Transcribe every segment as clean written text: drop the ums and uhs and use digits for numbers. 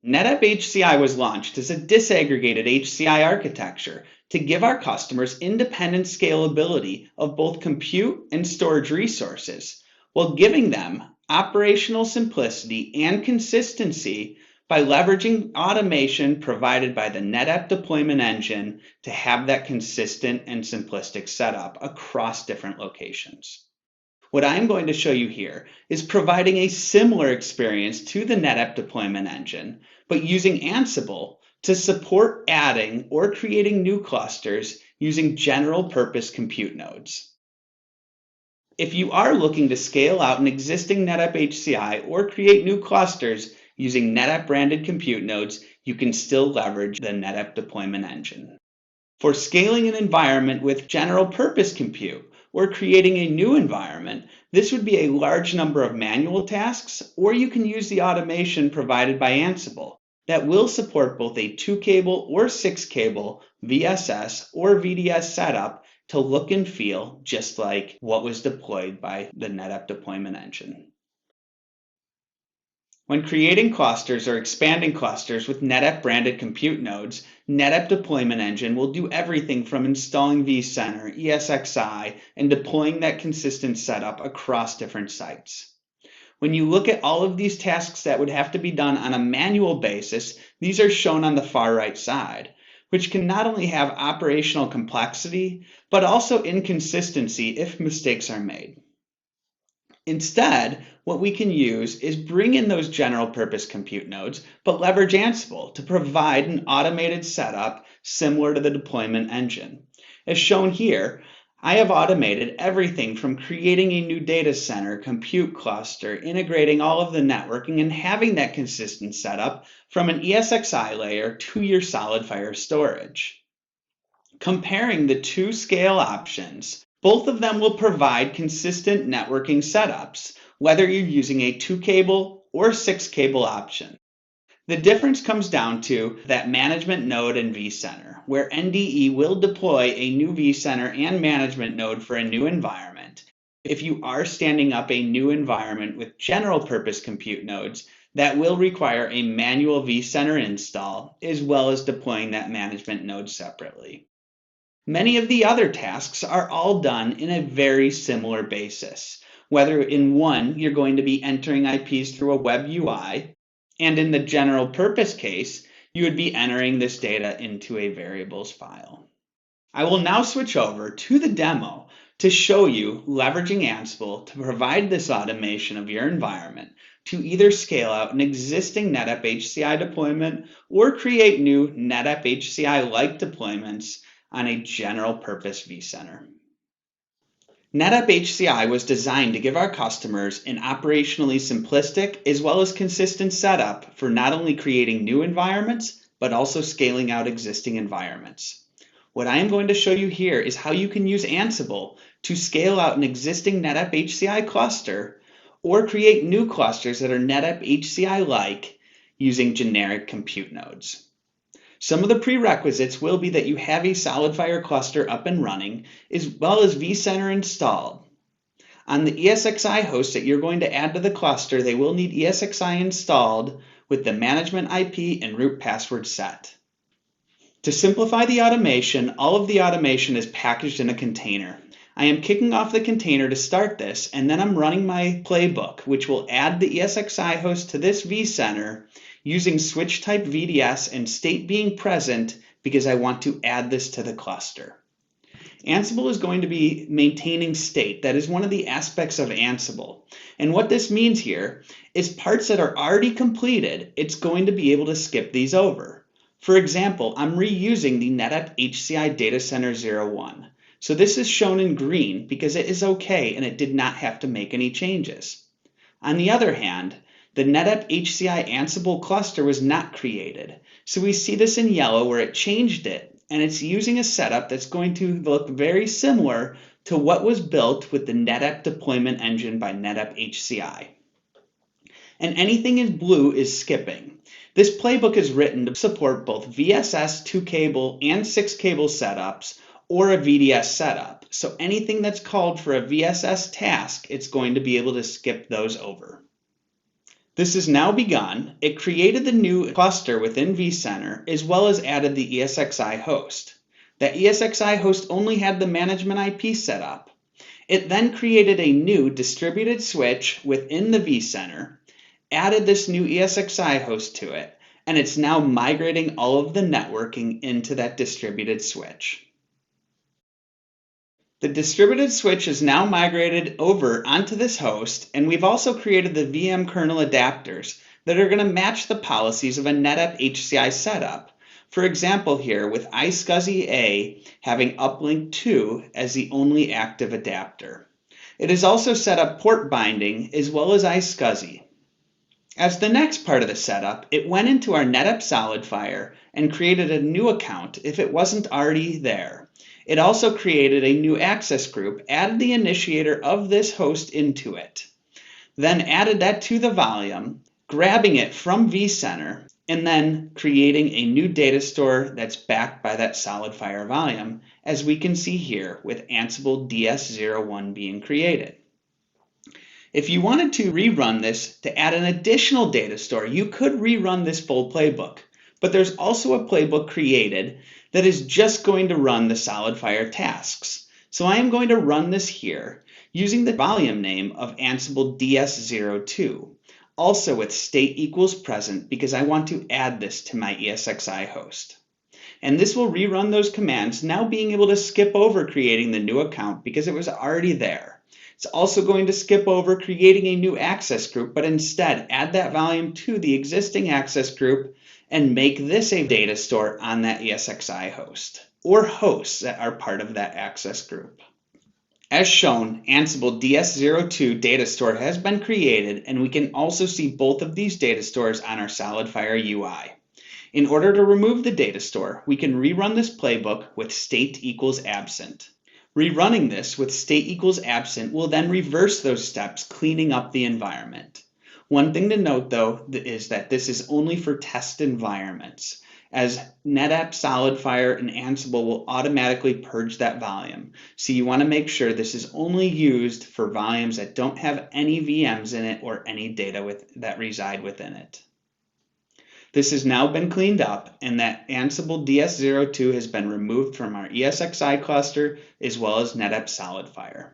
NetApp HCI was launched as a disaggregated HCI architecture to give our customers independent scalability of both compute and storage resources, while giving them operational simplicity and consistency by leveraging automation provided by the NetApp deployment engine to have that consistent and simplistic setup across different locations. What I'm going to show you here is providing a similar experience to the NetApp deployment engine, but using Ansible to support adding or creating new clusters using general purpose compute nodes. If you are looking to scale out an existing NetApp HCI or create new clusters using NetApp branded compute nodes, you can still leverage the NetApp deployment engine. For scaling an environment with general purpose compute or creating a new environment, this would be a large number of manual tasks, or you can use the automation provided by Ansible that will support both a 2-cable or 6-cable VSS or VDS setup to look and feel just like what was deployed by the NetApp deployment engine. When creating clusters or expanding clusters with NetApp branded compute nodes, NetApp deployment engine will do everything from installing vCenter, ESXi, and deploying that consistent setup across different sites. When you look at all of these tasks that would have to be done on a manual basis, these are shown on the far right side, which can not only have operational complexity, but also inconsistency if mistakes are made. Instead, what we can use is bring in those general purpose compute nodes, but leverage Ansible to provide an automated setup similar to the deployment engine. As shown here, I have automated everything from creating a new data center, compute cluster, integrating all of the networking, and having that consistent setup from an ESXi layer to your SolidFire storage. Comparing the two scale options, both of them will provide consistent networking setups, whether you're using a 2-cable or 6-cable option. The difference comes down to that management node and vCenter, where NDE will deploy a new vCenter and management node for a new environment. If you are standing up a new environment with general purpose compute nodes, that will require a manual vCenter install, as well as deploying that management node separately. Many of the other tasks are all done in a very similar basis, whether in one you're going to be entering IPs through a web UI, and in the general purpose case, you would be entering this data into a variables file. I will now switch over to the demo to show you leveraging Ansible to provide this automation of your environment to either scale out an existing NetApp HCI deployment or create new NetApp HCI-like deployments on a general purpose vCenter. NetApp HCI was designed to give our customers an operationally simplistic as well as consistent setup for not only creating new environments, but also scaling out existing environments. What I am going to show you here is how you can use Ansible to scale out an existing NetApp HCI cluster or create new clusters that are NetApp HCI-like using generic compute nodes. Some of the prerequisites will be that you have a SolidFire cluster up and running, as well as vCenter installed. On the ESXi host that you're going to add to the cluster, they will need ESXi installed with the management IP and root password set. To simplify the automation, all of the automation is packaged in a container. I am kicking off the container to start this, and then I'm running my playbook, which will add the ESXi host to this vCenter using switch type VDS and state being present because I want to add this to the cluster. Ansible is going to be maintaining state. That is one of the aspects of Ansible. And what this means here is parts that are already completed, it's going to be able to skip these over. For example, I'm reusing the NetApp HCI Data Center 01. So this is shown in green because it is okay and it did not have to make any changes. On the other hand, the NetApp HCI Ansible cluster was not created. So we see this in yellow where it changed it, and it's using a setup that's going to look very similar to what was built with the NetApp deployment engine by NetApp HCI. And anything in blue is skipping. This playbook is written to support both VSS 2-cable and 6-cable setups or a VDS setup. So anything that's called for a VSS task, it's going to be able to skip those over. This has now begun. It created the new cluster within vCenter as well as added the ESXi host. That ESXi host only had the management IP set up. It then created a new distributed switch within the vCenter, added this new ESXi host to it, and it's now migrating all of the networking into that distributed switch. The distributed switch is now migrated over onto this host, and we've also created the VM kernel adapters that are going to match the policies of a NetApp HCI setup. For example here, with iSCSI A having uplink 2 as the only active adapter. It has also set up port binding as well as iSCSI. As the next part of the setup, it went into our NetApp SolidFire and created a new account if it wasn't already there. It also created a new access group, added the initiator of this host into it, then added that to the volume, grabbing it from vCenter, and then creating a new data store that's backed by that SolidFire volume, as we can see here with Ansible DS01 being created. If you wanted to rerun this to add an additional data store, you could rerun this full playbook, but there's also a playbook created that is just going to run the SolidFire tasks. So I am going to run this here using the volume name of Ansible DS02, also with state equals present because I want to add this to my ESXi host. And this will rerun those commands, now being able to skip over creating the new account because it was already there. It's also going to skip over creating a new access group, but instead add that volume to the existing access group and make this a data store on that ESXi host, or hosts that are part of that access group. As shown, Ansible DS02 data store has been created, and we can also see both of these data stores on our SolidFire UI. In order to remove the data store, we can rerun this playbook with state equals absent. Rerunning this with state equals absent will then reverse those steps, cleaning up the environment. One thing to note though is that this is only for test environments, as NetApp SolidFire and Ansible will automatically purge that volume. So you want to make sure this is only used for volumes that don't have any VMs in it or any data that reside within it. This has now been cleaned up, and that Ansible DS02 has been removed from our ESXi cluster as well as NetApp SolidFire.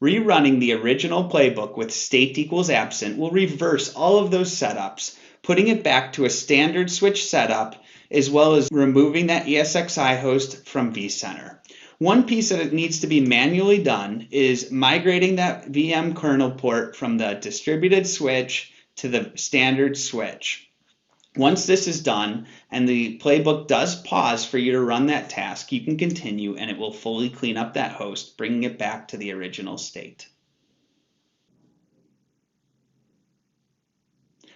Rerunning the original playbook with state equals absent will reverse all of those setups, putting it back to a standard switch setup as well as removing that ESXi host from vCenter. One piece that needs to be manually done is migrating that VM kernel port from the distributed switch to the standard switch. Once this is done and the playbook does pause for you to run that task, you can continue and it will fully clean up that host, bringing it back to the original state.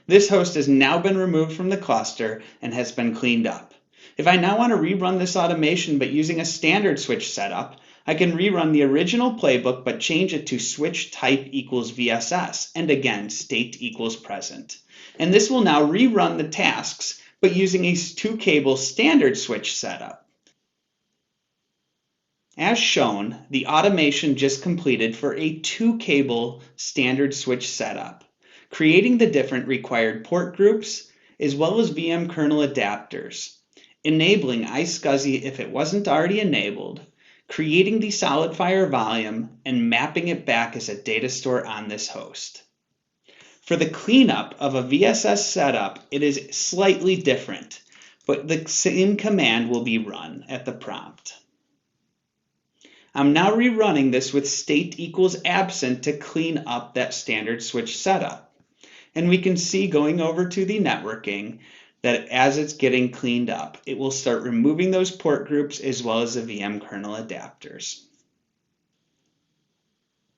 This host has now been removed from the cluster and has been cleaned up. If I now want to rerun this automation but using a standard switch setup, I can rerun the original playbook but change it to switch type equals VSS and again state equals present. And this will now rerun the tasks but using a 2-cable standard switch setup. As shown, the automation just completed for a 2-cable standard switch setup, creating the different required port groups as well as VM kernel adapters, enabling iSCSI if it wasn't already enabled, creating the SolidFire volume, and mapping it back as a data store on this host. For the cleanup of a VSS setup, it is slightly different, but the same command will be run at the prompt. I'm now rerunning this with state equals absent to clean up that standard switch setup. And we can see going over to the networking that as it's getting cleaned up, it will start removing those port groups as well as the VM kernel adapters.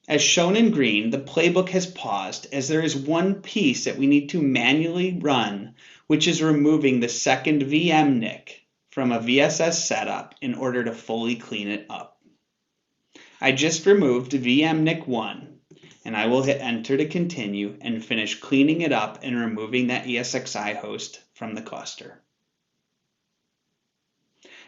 As shown in green, the playbook has paused as there is one piece that we need to manually run, which is removing the second VM NIC from a VSS setup in order to fully clean it up. I just removed VM NIC 1. And I will hit enter to continue and finish cleaning it up and removing that ESXi host from the cluster.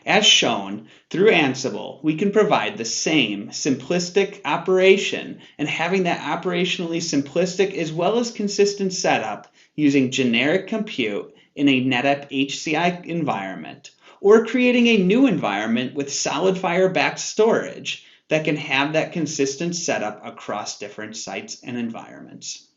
As shown, through Ansible, we can provide the same simplistic operation and having that operationally simplistic as well as consistent setup using generic compute in a NetApp HCI environment, or creating a new environment with SolidFire-backed storage that can have that consistent setup across different sites and environments.